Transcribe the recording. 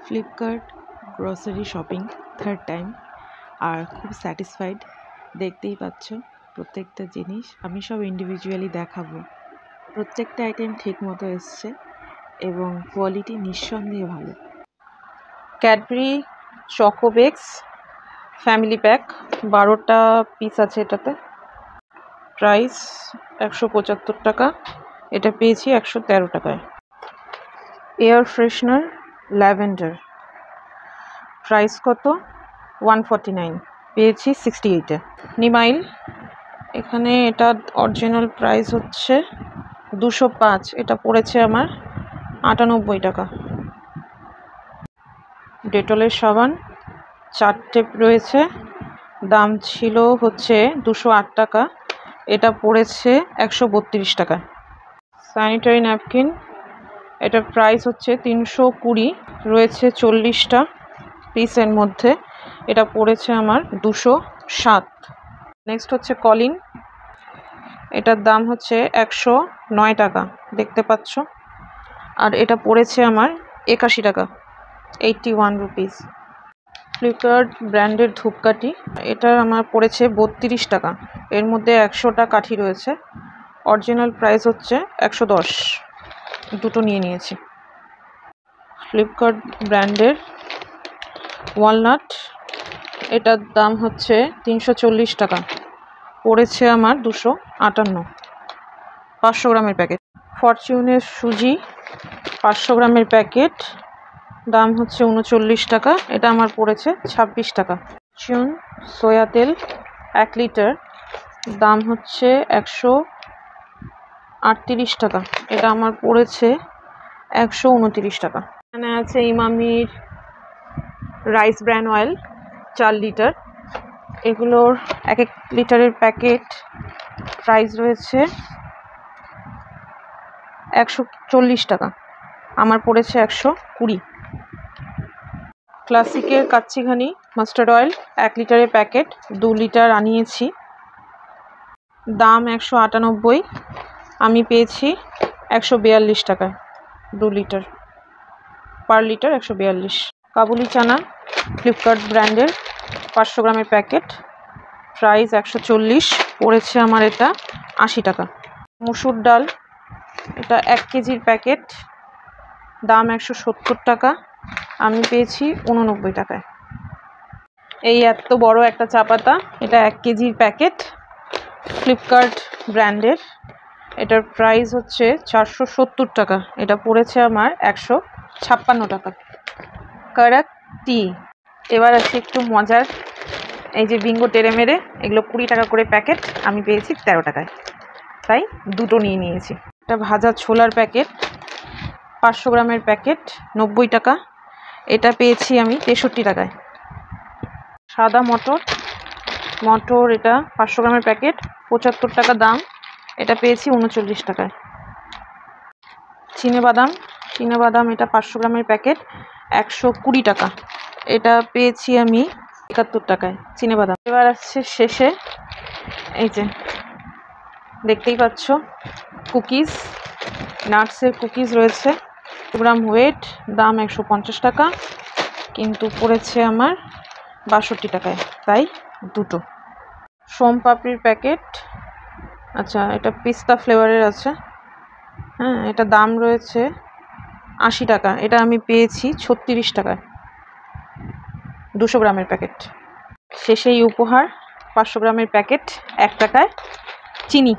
Flipkart grocery shopping third time, আর খুব satisfied. দেখতেই পাচ্ছ প্রত্যেকটা জিনিস আমি সব ইন্ডিভিজুয়ালি দেখাবো। প্রত্যেকটা আইটেম ঠিক মতো এসছে এবং কোয়ালিটি নিঃসন্দেহে ভালো। ক্যাডবেরি চকোবেক্স ফ্যামিলি প্যাক 12টা পিস আছে এটাতে। প্রাইস 175 টাকা, এটা পেয়েছি 113 টাকায়। এয়ার ফ্রেশনার ল্যাভেন্ডার প্রাইস কত? 149, পেয়েছি 68-এ। নিমাইল, এখানে এটা অরিজিনাল প্রাইস হচ্ছে 205, এটা পড়েছে আমার 98 টাকা। ডেটলের সাবান 4টে রয়েছে, দাম ছিল হচ্ছে 208 টাকা, এটা পড়েছে 132 টাকা। স্যানিটারি ন্যাপকিন, এটার প্রাইস হচ্ছে 320, রয়েছে 40টা পিসের মধ্যে, এটা পড়েছে আমার 207। নেক্সট হচ্ছে কলিন, এটার দাম হচ্ছে 109 টাকা, দেখতে পাচ্ছ, আর এটা পড়েছে আমার 81 টাকা, 81 রুপিস। ফ্লিপকার্ট ব্র্যান্ডের ধূপকাঠি, এটা আমার পড়েছে 32 টাকা, এর মধ্যে 100টা কাঠি রয়েছে, অরিজিনাল প্রাইস হচ্ছে 110, দুটো নিয়ে নিয়েছি। ফ্লিপকার্ট ব্র্যান্ডের ওয়ালনাট, এটার দাম হচ্ছে 340 টাকা, পড়েছে আমার 258, 500 গ্রামের প্যাকেট। ফরচুনের সুজি 500 গ্রামের প্যাকেট, দাম হচ্ছে 39 টাকা, এটা আমার পড়েছে 26 টাকা। ফরচুন সয়া তেল 1 লিটার, দাম হচ্ছে 138 টাকা, এটা আমার পড়েছে 129 টাকা। এখানে আছে ইমামির রাইস ব্র্যান অয়েল 4 লিটার, এগুলোর 1 লিটারের প্যাকেট প্রাইস রয়েছে 140 টাকা, আমার পড়েছে 120। ক্লাসিকের কাচ্চিঘানি মাস্টার্ড অয়েল 1 লিটারের প্যাকেট, 2 লিটার আনিয়েছি, দাম 198, আমি পেয়েছি 142 টাকায়, 2 লিটার, পার লিটার 142। কাবুলি চানা ফ্লিপকার্ট ব্র্যান্ডের 500 গ্রামের প্যাকেট, প্রাইস 140, পড়েছে আমার এটা 80 টাকা। মুসুর ডাল, এটা 1 কেজির প্যাকেট, দাম 170 টাকা, আমি পেয়েছি 89 টাকায়। এই এত বড় একটা চা পাতা, এটা 1 কেজির প্যাকেট, ফ্লিপকার্ট ব্র্যান্ডের, এটার প্রাইস হচ্ছে 470 টাকা, এটা পড়েছে আমার 156 টাকা। কারাক টি, এবার আছে একটু মজার, এই যে বিঙ্গো টেরে মেরে, এগুলো 20 টাকা করে প্যাকেট, আমি পেয়েছি 13 টাকায়, তাই দুটো নিয়ে নিয়েছি। এটা ভাজা ছোলার প্যাকেট 500 গ্রামের প্যাকেট, 90 টাকা, এটা পেয়েছি আমি 63 টাকায়। সাদা মটর, এটা 500 গ্রামের প্যাকেট, 75 টাকা দাম, এটা পেয়েছি 39 টাকায়। চিনেবাদাম, এটা 500 গ্রামের প্যাকেট, 120 টাকা, এটা পেয়েছি আমি 71 টাকায় চিনেবাদাম। এবার আসছে শেষে, এই যে দেখতেই পাচ্ছ কুকিজ, নাটসের কুকিজ রয়েছে, গ্রাম ওয়েট, দাম 150 টাকা, কিন্তু পড়েছে আমার 62 টাকায়, তাই দুটো। সোম পাপড়ির প্যাকেট, আচ্ছা এটা পিস্তা ফ্লেভারের আছে, হ্যাঁ, এটা দাম রয়েছে 80 টাকা, এটা আমি পেয়েছি 36 টাকায়, 200 গ্রামের প্যাকেট। শেষেই উপহার 500 গ্রামের প্যাকেট 1 টাকায়। চিনি